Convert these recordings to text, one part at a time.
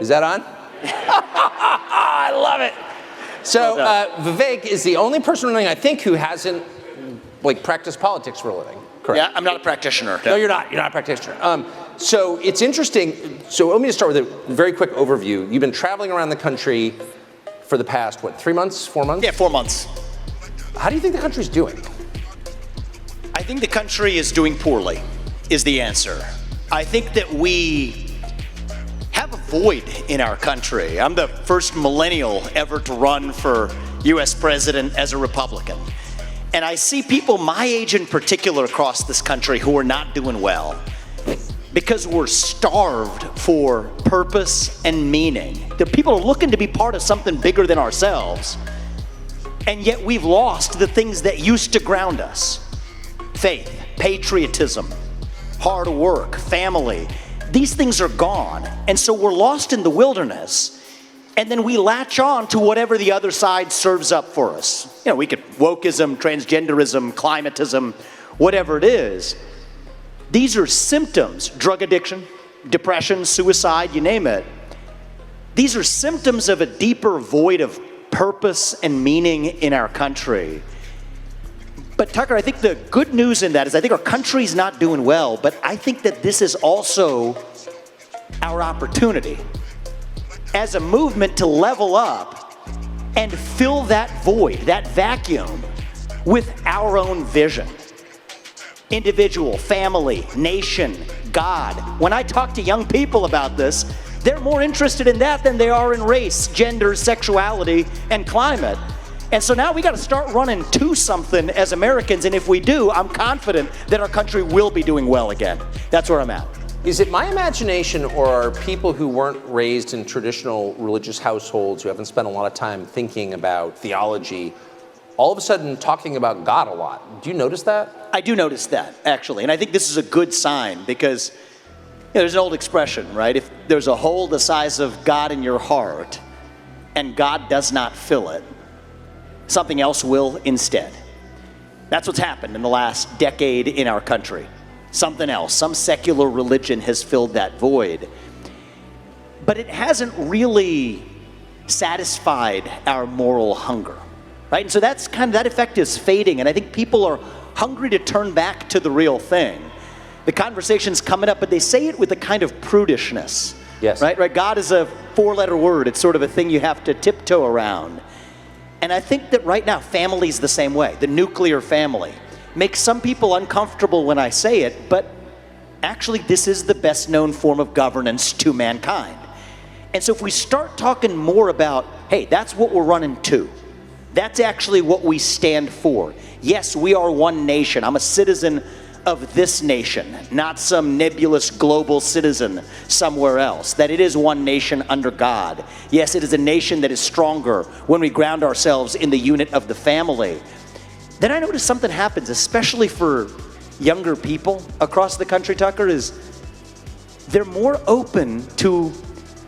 Is that on? I love it. So Vivek is the only person running, I think, who hasn't practiced politics for a living. Correct. Yeah, I'm not a practitioner. No, you're not. You're not a practitioner. So it's interesting. So let me just start with a very quick overview. You've been traveling around the country for the past, 3 months, 4 months? Yeah, 4 months. How do you think the country's doing? I think the country is doing poorly, is the answer. I think that we have a void in our country. I'm the first millennial ever to run for US president as a Republican. And I see people my age in particular across this country who are not doing well because we're starved for purpose and meaning. The people are looking to be part of something bigger than ourselves, and yet we've lost the things that used to ground us. Faith, patriotism, hard work, family. These things are gone, and so we're lost in the wilderness. And then we latch on to whatever the other side serves up for us. We could wokeism, transgenderism, climatism, whatever it is. These are symptoms, drug addiction, depression, suicide, you name it. These are symptoms of a deeper void of purpose and meaning in our country. But Tucker, I think the good news in that is I think our country's not doing well, but I think that this is also our opportunity as a movement to level up and fill that void, that vacuum, with our own vision. Individual, family, nation, God. When I talk to young people about this, they're more interested in that than they are in race, gender, sexuality, and climate. And so now we got to start running to something as Americans, and if we do, I'm confident that our country will be doing well again. That's where I'm at. Is it my imagination, or are people who weren't raised in traditional religious households, who haven't spent a lot of time thinking about theology, all of a sudden talking about God a lot? Do you notice that? I do notice that, actually, and I think this is a good sign because there's an old expression, right? If there's a hole the size of God in your heart and God does not fill it, something else will instead. That's what's happened in the last decade in our country. Something else, some secular religion has filled that void. But it hasn't really satisfied our moral hunger, right? And so that's that effect is fading, and I think people are hungry to turn back to the real thing. The conversation's coming up, but they say it with a kind of prudishness. Yes. Right? God is a 4-letter word. It's sort of a thing you have to tiptoe around. And I think that right now, family's the same way. The nuclear family makes some people uncomfortable when I say it, but actually this is the best known form of governance to mankind. And so if we start talking more about, hey, that's what we're running to. That's actually what we stand for. Yes, we are one nation. I'm a citizen of this nation, not some nebulous global citizen somewhere else. That it is one nation under God. Yes, it is a nation that is stronger when we ground ourselves in the unit of the family. Then I notice something happens, especially for younger people across the country, Tucker, is they're more open to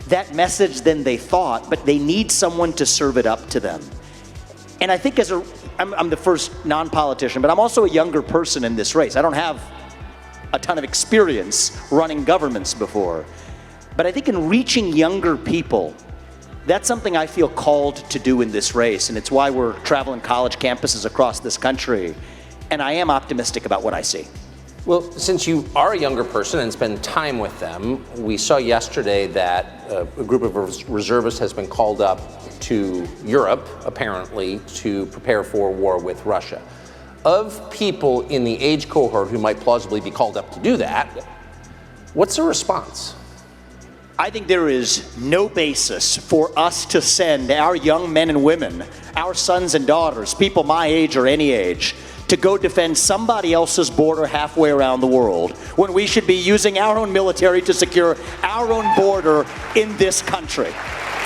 that message than they thought, but they need someone to serve it up to them. And I think I'm the first non-politician, but I'm also a younger person in this race. I don't have a ton of experience running governments before. But I think in reaching younger people, that's something I feel called to do in this race, and it's why we're traveling college campuses across this country, and I am optimistic about what I see. Well, since you are a younger person and spend time with them, we saw yesterday that a group of reservists has been called up to Europe, apparently, to prepare for war with Russia. Of people in the age cohort who might plausibly be called up to do that, what's the response? I think there is no basis for us to send our young men and women, our sons and daughters, people my age or any age, to go defend somebody else's border halfway around the world when we should be using our own military to secure our own border in this country.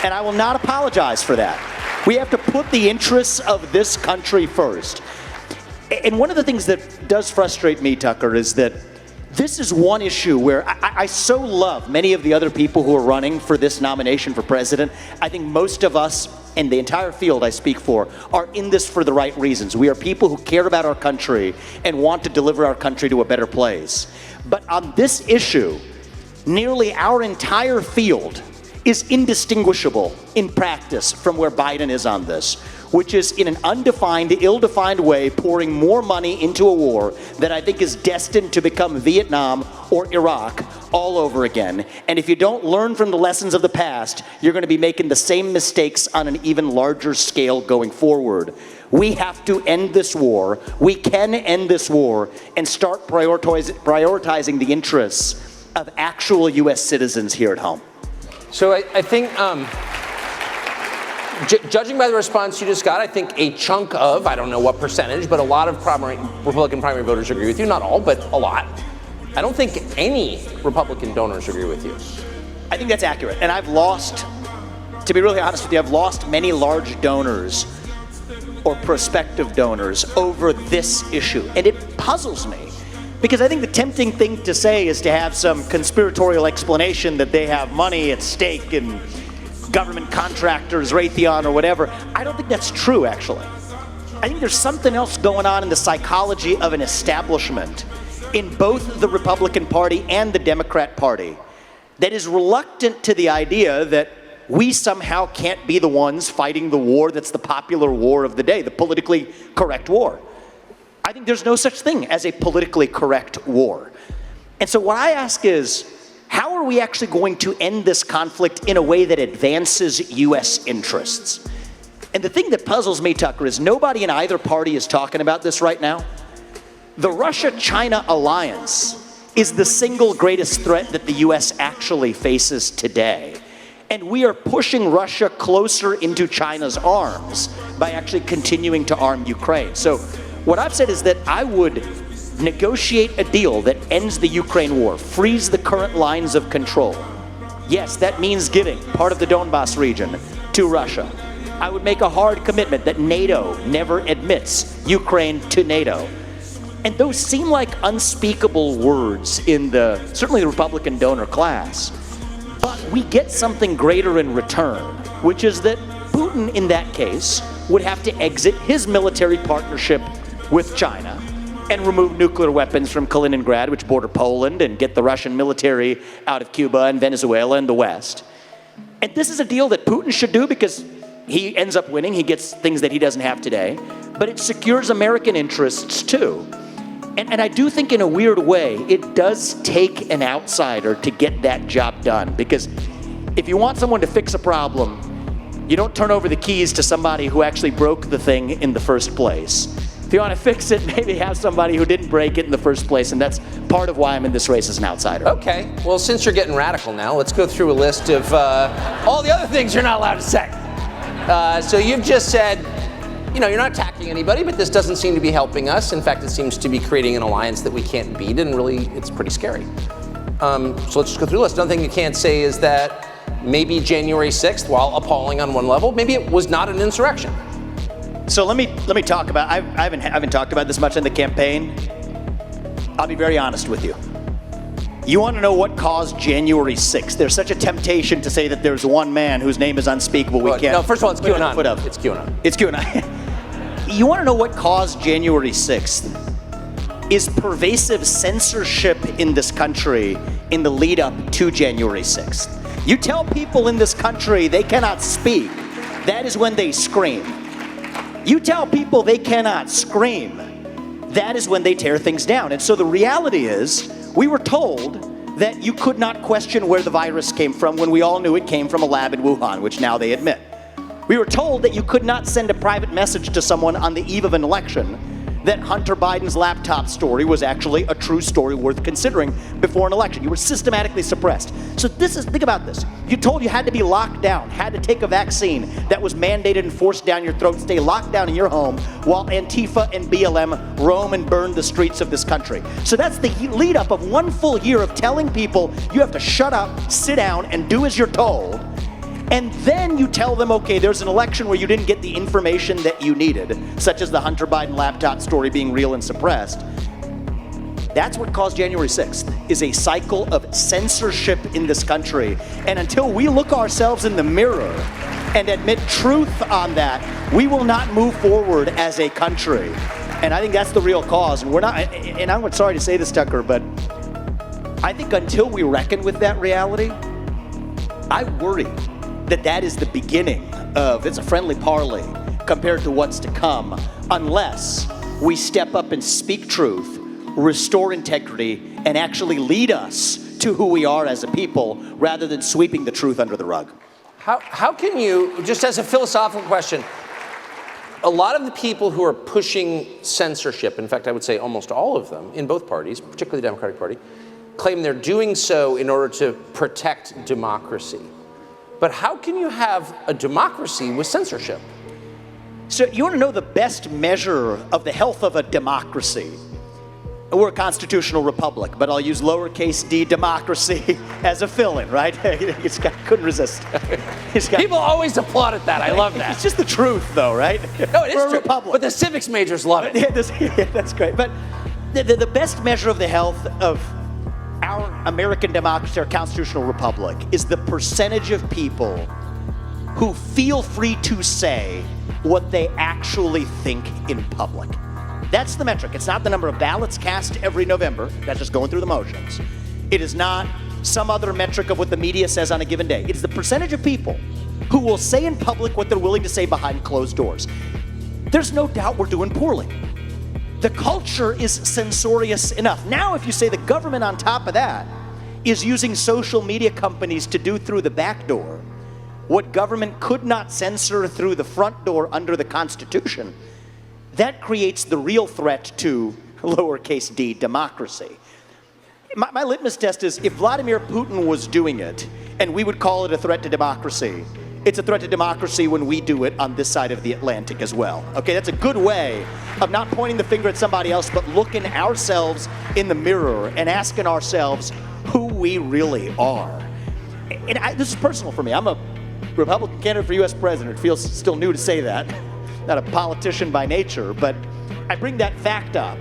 And I will not apologize for that. We have to put the interests of this country first. And one of the things that does frustrate me, Tucker, is that this is one issue where I so love many of the other people who are running for this nomination for president. I think most of us, and the entire field I speak for, are in this for the right reasons. We are people who care about our country and want to deliver our country to a better place. But on this issue, nearly our entire field is indistinguishable in practice from where Biden is on this, which is in an undefined, ill-defined way pouring more money into a war that I think is destined to become Vietnam or Iraq all over again. And if you don't learn from the lessons of the past, you're going to be making the same mistakes on an even larger scale going forward. We have to end this war. We can end this war and start prioritizing the interests of actual U.S. citizens here at home. So I think, judging by the response you just got, I think a chunk of, I don't know what percentage, but a lot of Republican primary voters agree with you. Not all, but a lot. I don't think any Republican donors agree with you. I think that's accurate. And I've lost, to be really honest with you, I've lost many large donors or prospective donors over this issue. And it puzzles me. Because I think the tempting thing to say is to have some conspiratorial explanation that they have money at stake in government contractors, Raytheon, or whatever. I don't think that's true, actually. I think there's something else going on in the psychology of an establishment in both the Republican Party and the Democrat Party that is reluctant to the idea that we somehow can't be the ones fighting the war that's the popular war of the day, the politically correct war. I think there's no such thing as a politically correct war. And so what I ask is, how are we actually going to end this conflict in a way that advances U.S. interests? And the thing that puzzles me, Tucker, is nobody in either party is talking about this right now. The Russia-China alliance is the single greatest threat that the U.S. actually faces today. And we are pushing Russia closer into China's arms by actually continuing to arm Ukraine. So what I've said is that I would negotiate a deal that ends the Ukraine war, frees the current lines of control. Yes, that means giving part of the Donbas region to Russia. I would make a hard commitment that NATO never admits Ukraine to NATO. And those seem like unspeakable words in certainly the Republican donor class. But we get something greater in return, which is that Putin, in that case, would have to exit his military partnership with China and remove nuclear weapons from Kaliningrad, which border Poland, and get the Russian military out of Cuba and Venezuela and the West. And this is a deal that Putin should do because he ends up winning. He gets things that he doesn't have today. But it secures American interests, too. And I do think in a weird way, it does take an outsider to get that job done. Because if you want someone to fix a problem, you don't turn over the keys to somebody who actually broke the thing in the first place. If you want to fix it, maybe have somebody who didn't break it in the first place, and that's part of why I'm in this race as an outsider. Okay, well, since you're getting radical now, let's go through a list of all the other things you're not allowed to say. So you've just said, you're not attacking anybody, but this doesn't seem to be helping us. In fact, it seems to be creating an alliance that we can't beat, and really, it's pretty scary. So let's just go through the list. Another thing you can't say is that maybe January 6th, while appalling on one level, maybe it was not an insurrection. So let me talk about, I haven't talked about this much in the campaign. I'll be very honest with you. You want to know what caused January 6th? There's such a temptation to say that there's one man whose name is unspeakable. We can't. No, first of all, it's QAnon. It's QAnon. It's QAnon. You want to know what caused January 6th? Is pervasive censorship in this country in the lead up to January 6th. You tell people in this country they cannot speak, that is when they scream. You tell people they cannot scream, that is when they tear things down. And so the reality is, we were told that you could not question where the virus came from when we all knew it came from a lab in Wuhan, which now they admit. We were told that you could not send a private message to someone on the eve of an election that Hunter Biden's laptop story was actually a true story worth considering before an election. You were systematically suppressed. So think about this. You told you had to be locked down, had to take a vaccine that was mandated and forced down your throat, stay locked down in your home while Antifa and BLM roam and burn the streets of this country. So that's the lead up of one full year of telling people you have to shut up, sit down, and do as you're told. And then you tell them, okay, there's an election where you didn't get the information that you needed, such as the Hunter Biden laptop story being real and suppressed. That's what caused January 6th, is a cycle of censorship in this country. And until we look ourselves in the mirror and admit truth on that, we will not move forward as a country. And I think that's the real cause. And I'm sorry to say this, Tucker, but I think until we reckon with that reality, I worry that that is the beginning of, it's a friendly parley compared to what's to come, unless we step up and speak truth, restore integrity, and actually lead us to who we are as a people, rather than sweeping the truth under the rug. How can you, just as a philosophical question, a lot of the people who are pushing censorship, in fact, I would say almost all of them in both parties, particularly the Democratic Party, claim they're doing so in order to protect democracy. But how can you have a democracy with censorship? So you want to know the best measure of the health of a democracy? We're a constitutional republic, but I'll use lowercase d democracy as a fill-in, right? Couldn't resist. People always applaud at that. I love that. It's just the truth, though, right? No, it is true. Republic. But the civics majors love it. Yeah, that's great. But the best measure of the health of our American democracy, our constitutional republic, is the percentage of people who feel free to say what they actually think in public. That's the metric. It's not the number of ballots cast every November. That's just going through the motions. It is not some other metric of what the media says on a given day. It is the percentage of people who will say in public what they're willing to say behind closed doors. There's no doubt we're doing poorly. The culture is censorious enough. Now, if you say the government on top of that is using social media companies to do through the back door what government could not censor through the front door under the Constitution, that creates the real threat to lowercase d democracy. My litmus test is, if Vladimir Putin was doing it and we would call it a threat to democracy, it's a threat to democracy when we do it on this side of the Atlantic as well. Okay, that's a good way of not pointing the finger at somebody else, but looking ourselves in the mirror and asking ourselves who we really are. And this is personal for me. I'm a Republican candidate for U.S. president. It feels still new to say that. Not a politician by nature, but I bring that fact up,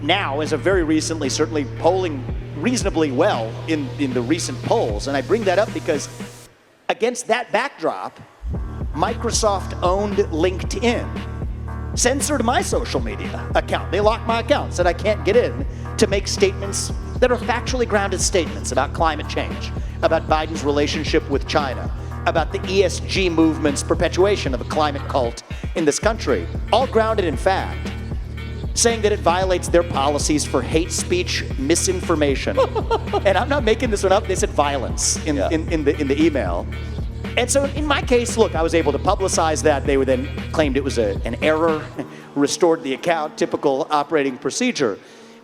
now as of very recently, certainly polling reasonably well in the recent polls. And I bring that up because against that backdrop, Microsoft owned LinkedIn, censored my social media account. They locked my account, said I can't get in to make statements that are factually grounded statements about climate change, about Biden's relationship with China, about the ESG movement's perpetuation of a climate cult in this country, all grounded in fact, saying that it violates their policies for hate speech, misinformation. And I'm not making this one up, they said violence in the email. And so in my case, look, I was able to publicize that. They were then claimed it was an error, restored the account, typical operating procedure.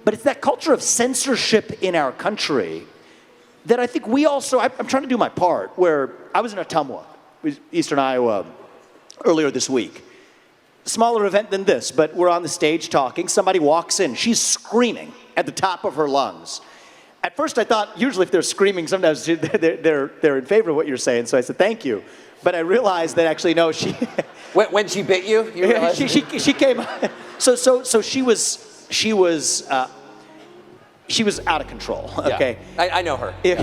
But it's that culture of censorship in our country that I think we also, I'm trying to do my part, where I was in Ottumwa, Eastern Iowa, earlier this week. Smaller event than this, but we're on the stage talking. Somebody walks in. She's screaming at the top of her lungs. At first I thought, usually if they're screaming, sometimes they're in favor of what you're saying, so I said, thank you. But I realized that actually, no, she... When she bit you? You realized? she came... So she was out of control, okay? Yeah. I know her. Yeah.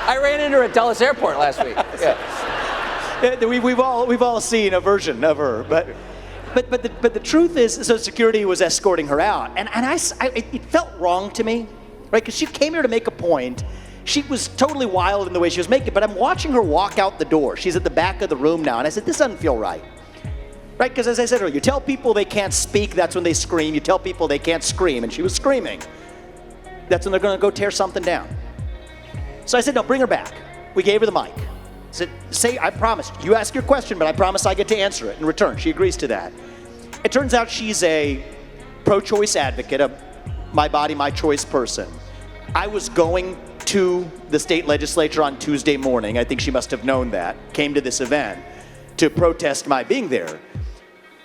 I ran into her at Dulles Airport last week. Yeah. We've all seen a version of her, but the truth is, so security was escorting her out, and it felt wrong to me, right? Because she came here to make a point. She was totally wild in the way she was making it, but I'm watching her walk out the door. She's at the back of the room now, and I said, this doesn't feel right. Right, because as I said earlier, you tell people they can't speak, that's when they scream. You tell people they can't scream, and she was screaming. That's when they're going to go tear something down. So I said, no, bring her back. We gave her the mic. I said, I promised, you ask your question, but I promise I get to answer it in return. She agrees to that. It turns out she's a pro-choice advocate, a my body, my choice person. I was going to the state legislature on Tuesday morning. I think she must have known that. Came to this event to protest my being there.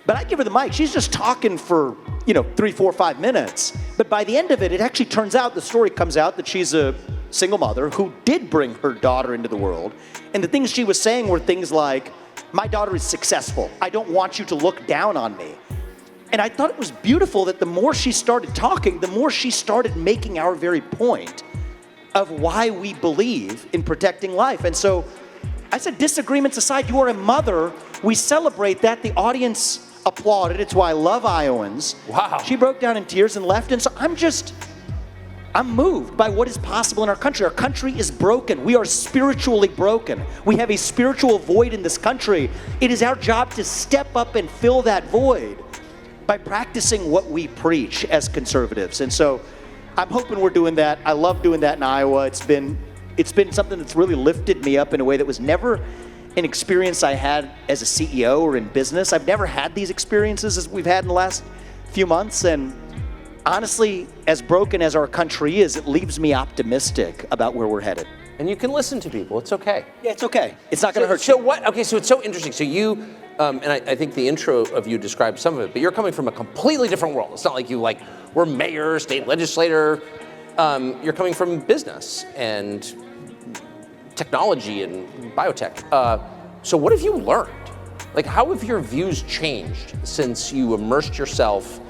But I give her the mic. She's just talking for, 3, 4, 5 minutes. But by the end of it, it actually turns out, the story comes out that she's a single mother who did bring her daughter into the world. And the things she was saying were things like, my daughter is successful. I don't want you to look down on me. And I thought it was beautiful that the more she started talking, the more she started making our very point of why we believe in protecting life. And so I said, disagreements aside, you are a mother. We celebrate that. The audience applauded. It's why I love Iowans. Wow. She broke down in tears and left. And so I'm I'm moved by what is possible in our country. Our country is broken. We are spiritually broken. We have a spiritual void in this country. It is our job to step up and fill that void by practicing what we preach as conservatives. And so I'm hoping we're doing that. I love doing that in Iowa. It's been something that's really lifted me up in a way that was never an experience I had as a CEO or in business. I've never had these experiences as we've had in the last few months. And honestly, as broken as our country is, it leaves me optimistic about where we're headed. And you can listen to people. It's okay. Yeah, it's okay. It's not going to hurt so you. What? Okay, so it's so interesting. So you, and I think the intro of you described some of it, but you're coming from a completely different world. It's not like you were mayor, state legislator. You're coming from business and technology and biotech. So what have you learned? How have your views changed since you immersed yourself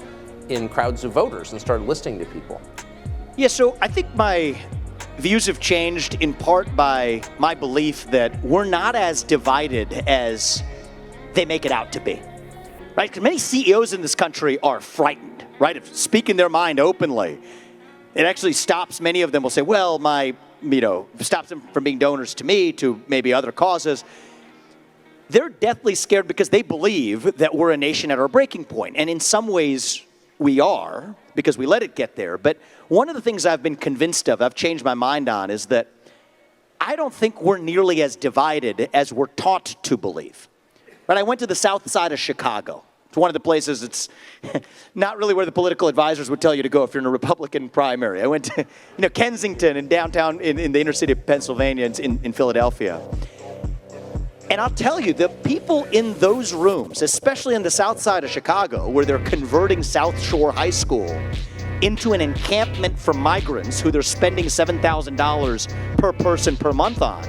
in crowds of voters and started listening to people? Yeah, so I think my views have changed in part by my belief that we're not as divided as they make it out to be, right? Because many CEOs in this country are frightened, right, of speaking their mind openly. It actually stops, many of them will say, well, stops them from being donors to me, to maybe other causes. They're deathly scared because they believe that we're a nation at our breaking point. And in some ways, we are, because we let it get there. But one of the things I've been convinced of, I've changed my mind on, is that I don't think we're nearly as divided as we're taught to believe. Right? I went to the south side of Chicago. It's one of the places it's not really where the political advisors would tell you to go if you're in a Republican primary. I went to Kensington and downtown in the inner city of Pennsylvania, in Philadelphia. And I'll tell you, the people in those rooms, especially on the south side of Chicago, where they're converting South Shore High School into an encampment for migrants who they're spending $7,000 per person per month on.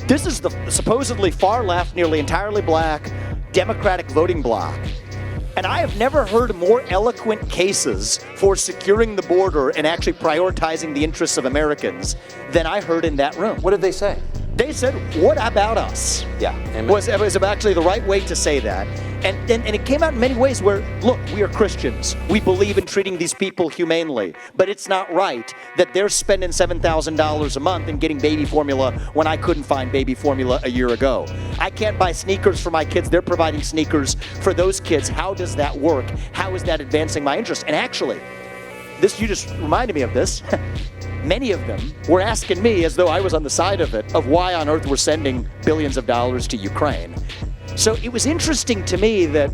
This is the supposedly far left, nearly entirely black, Democratic voting bloc. And I have never heard more eloquent cases for securing the border and actually prioritizing the interests of Americans than I heard in that room. What did they say? They said, what about us? Yeah. Was actually the right way to say that. And it came out in many ways where, look, we are Christians. We believe in treating these people humanely. But it's not right that they're spending $7,000 a month and getting baby formula when I couldn't find baby formula a year ago. I can't buy sneakers for my kids. They're providing sneakers for those kids. How does that work? How is that advancing my interest? And actually, you just reminded me of this. Many of them were asking me, as though I was on the side of it, of why on earth we're sending billions of dollars to Ukraine. So it was interesting to me that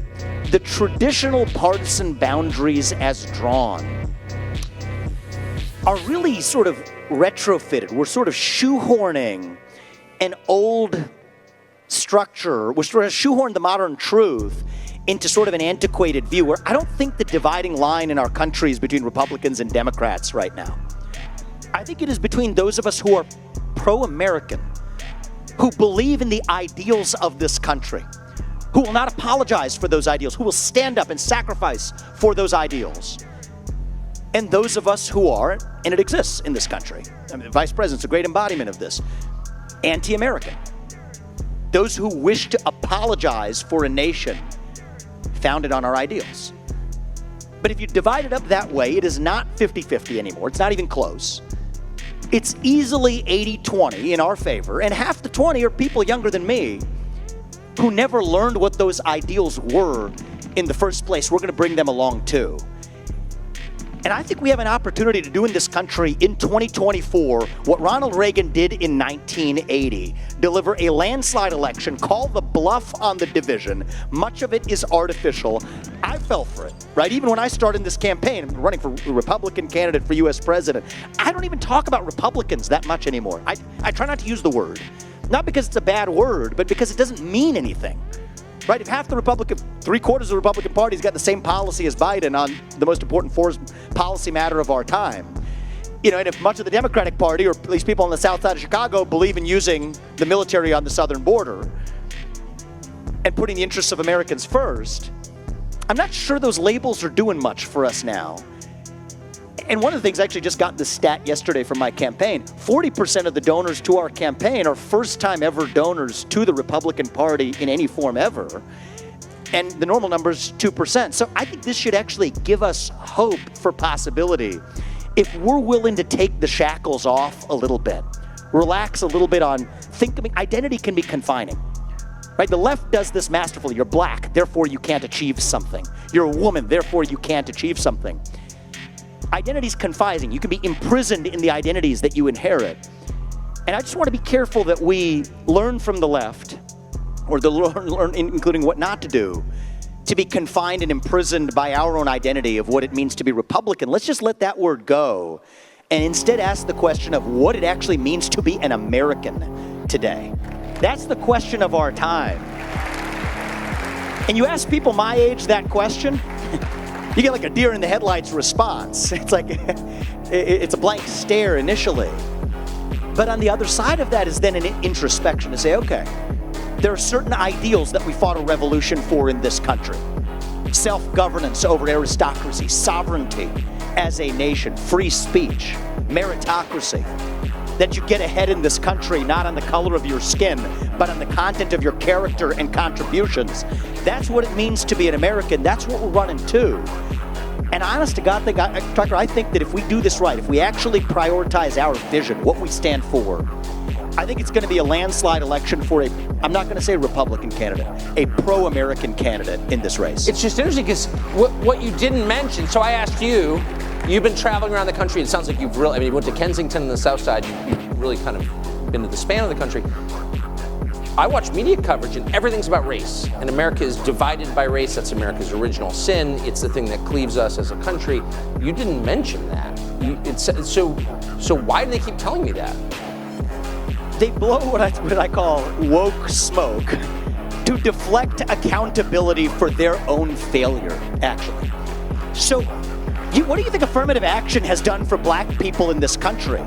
the traditional partisan boundaries as drawn are really sort of retrofitted. We're sort of shoehorning an old structure. We're sort of shoehorning the modern truth into sort of an antiquated view where I don't think the dividing line in our country is between Republicans and Democrats right now. I think it is between those of us who are pro-American, who believe in the ideals of this country, who will not apologize for those ideals, who will stand up and sacrifice for those ideals, and those of us who are, and it exists in this country, I mean, the Vice President's a great embodiment of this, anti-American. Those who wish to apologize for a nation founded on our ideals. But if you divide it up that way, it is not 50-50 anymore. It's not even close. It's easily 80-20 in our favor, and half the 20 are people younger than me who never learned what those ideals were in the first place. We're going to bring them along too. And I think we have an opportunity to do in this country in 2024 what Ronald Reagan did in 1980. Deliver a landslide election, call the bluff on the division. Much of it is artificial. I fell for it, right? Even when I started this campaign, I'm running for a Republican candidate for US president. I don't even talk about Republicans that much anymore. I try not to use the word. Not because it's a bad word, but because it doesn't mean anything. Right? If half the Republican, 3/4 of the Republican Party's got the same policy as Biden on the most important policy matter of our time, and if much of the Democratic Party, or at least people on the south side of Chicago, believe in using the military on the southern border and putting the interests of Americans first, I'm not sure those labels are doing much for us now. And one of the things, I actually just got this stat yesterday from my campaign, 40% of the donors to our campaign are first-time ever donors to the Republican Party in any form ever. And the normal number is 2%. So I think this should actually give us hope for possibility. if we're willing to take the shackles off a little bit, relax a little bit on identity can be confining. Right? The left does this masterfully. You're black, therefore you can't achieve something. You're a woman, therefore you can't achieve something. Identity's confining. You can be imprisoned in the identities that you inherit. And I just want to be careful that we learn from the left, or learn including what not to do, to be confined and imprisoned by our own identity of what it means to be Republican. Let's just let that word go and instead ask the question of what it actually means to be an American today. That's the question of our time. And you ask people my age that question, you get like a deer in the headlights response. It's like, it's a blank stare initially. But on the other side of that is then an introspection to say, okay, there are certain ideals that we fought a revolution for in this country. Self-governance over aristocracy, sovereignty as a nation, free speech, meritocracy. That you get ahead in this country not on the color of your skin, but on the content of your character and contributions. That's what it means to be an American. That's what we're running to. And honest to God, Tucker, I think that if we do this right, if we actually prioritize our vision, what we stand for, I think it's going to be a landslide election for I'm not going to say Republican candidate, a pro-American candidate in this race. It's just interesting because what you didn't mention, so I asked you, you've been traveling around the country. It sounds like you've really, you went to Kensington and the South Side. You've really kind of been to the span of the country. I watch media coverage and everything's about race. And America is divided by race. That's America's original sin. It's the thing that cleaves us as a country. You didn't mention that. So why do they keep telling me that? They blow what I call woke smoke to deflect accountability for their own failure, actually. So what do you think affirmative action has done for black people in this country?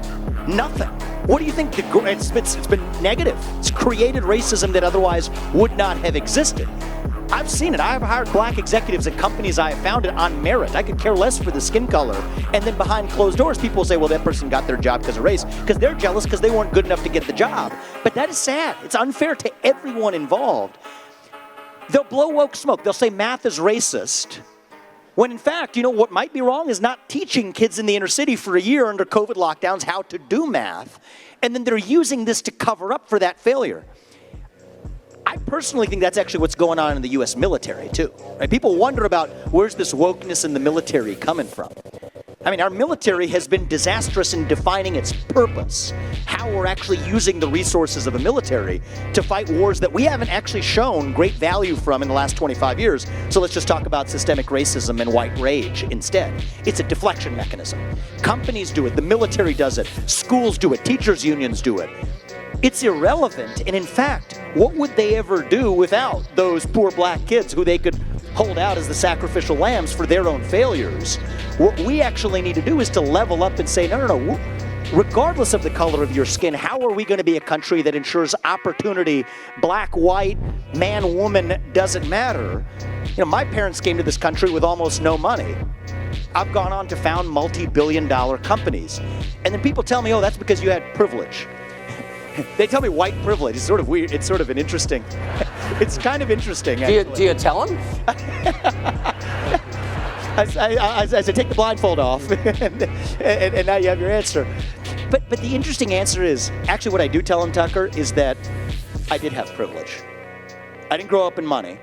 Nothing. What do you think? It's been negative. It's created racism that otherwise would not have existed. I've seen it. I've hired black executives at companies I have founded on merit. I could care less for the skin color. And then behind closed doors, people say, well, that person got their job because of race, because they're jealous because they weren't good enough to get the job. But that is sad. It's unfair to everyone involved. They'll blow woke smoke. They'll say math is racist. When in fact, what might be wrong is not teaching kids in the inner city for a year under COVID lockdowns how to do math. And then they're using this to cover up for that failure. I personally think that's actually what's going on in the U.S. military, too. Right? People wonder about where's this wokeness in the military coming from. I mean, our military has been disastrous in defining its purpose, how we're actually using the resources of a military to fight wars that we haven't actually shown great value from in the last 25 years. So let's just talk about systemic racism and white rage instead. It's a deflection mechanism. Companies do it, the military does it, schools do it, teachers' unions do it. It's irrelevant, and in fact, what would they ever do without those poor black kids who they could hold out as the sacrificial lambs for their own failures? What we actually need to do is to level up and say, no. Regardless of the color of your skin, how are we going to be a country that ensures opportunity, black, white, man, woman, doesn't matter? My parents came to this country with almost no money. I've gone on to found multi-billion-dollar companies. And then people tell me, oh, that's because you had privilege. They tell me white privilege. It's sort of weird. It's sort of an interesting. It's kind of interesting. Do you tell them? I said, take the blindfold off, and now you have your answer. But the interesting answer is, actually what I do tell them, Tucker, is that I did have privilege. I didn't grow up in money,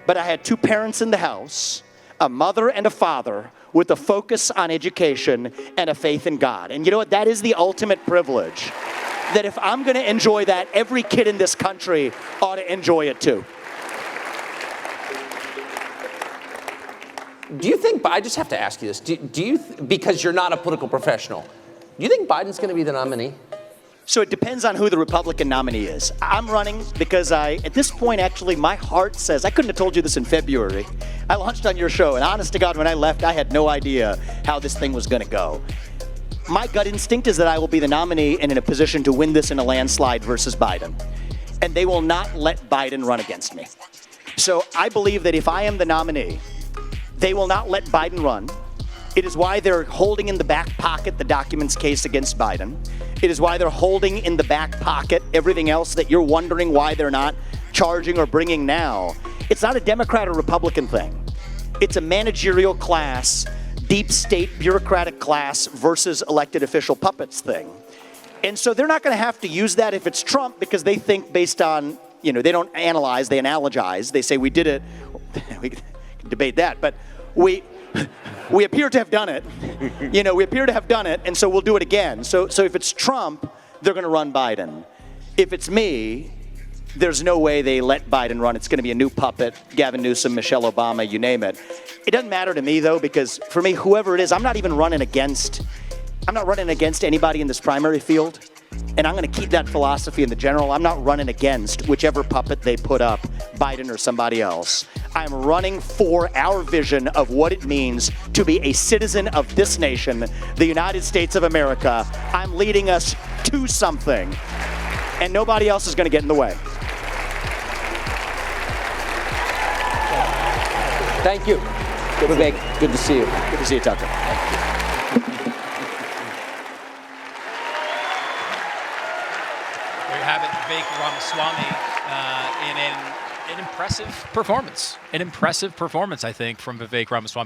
but I had two parents in the house, a mother and a father, with a focus on education and a faith in God. And you know what? That is the ultimate privilege. That if I'm going to enjoy that, every kid in this country ought to enjoy it too. Do you think, I just have to ask you this, because you're not a political professional, do you think Biden's going to be the nominee? So it depends on who the Republican nominee is. I'm running because at this point, actually, my heart says, I couldn't have told you this in February. I launched on your show, and honest to God, when I left, I had no idea how this thing was going to go. My gut instinct is that I will be the nominee and in a position to win this in a landslide versus Biden. And they will not let Biden run against me. So I believe that if I am the nominee, they will not let Biden run. It is why they're holding in the back pocket the documents case against Biden. It is why they're holding in the back pocket everything else that you're wondering why they're not charging or bringing now. It's not a Democrat or Republican thing. It's a managerial class deep state bureaucratic class versus elected official puppets thing. And so they're not going to have to use that if it's Trump, because they think based on, they don't analyze, they analogize. They say, we did it. We can debate that, but we appear to have done it. We appear to have done it, and so we'll do it again. So if it's Trump, they're going to run Biden. If it's me, there's no way they let Biden run. It's going to be a new puppet, Gavin Newsom, Michelle Obama, you name it. It doesn't matter to me, though, because for me, whoever it is, I'm not running against anybody in this primary field. And I'm going to keep that philosophy in the general. I'm not running against whichever puppet they put up, Biden or somebody else. I'm running for our vision of what it means to be a citizen of this nation, the United States of America. I'm leading us to something, and nobody else is going to get in the way. Thank you. Vivek, good to see you. Good to see you, Tucker. There you have it, Vivek Ramaswamy in an impressive performance. An impressive performance, I think, from Vivek Ramaswamy.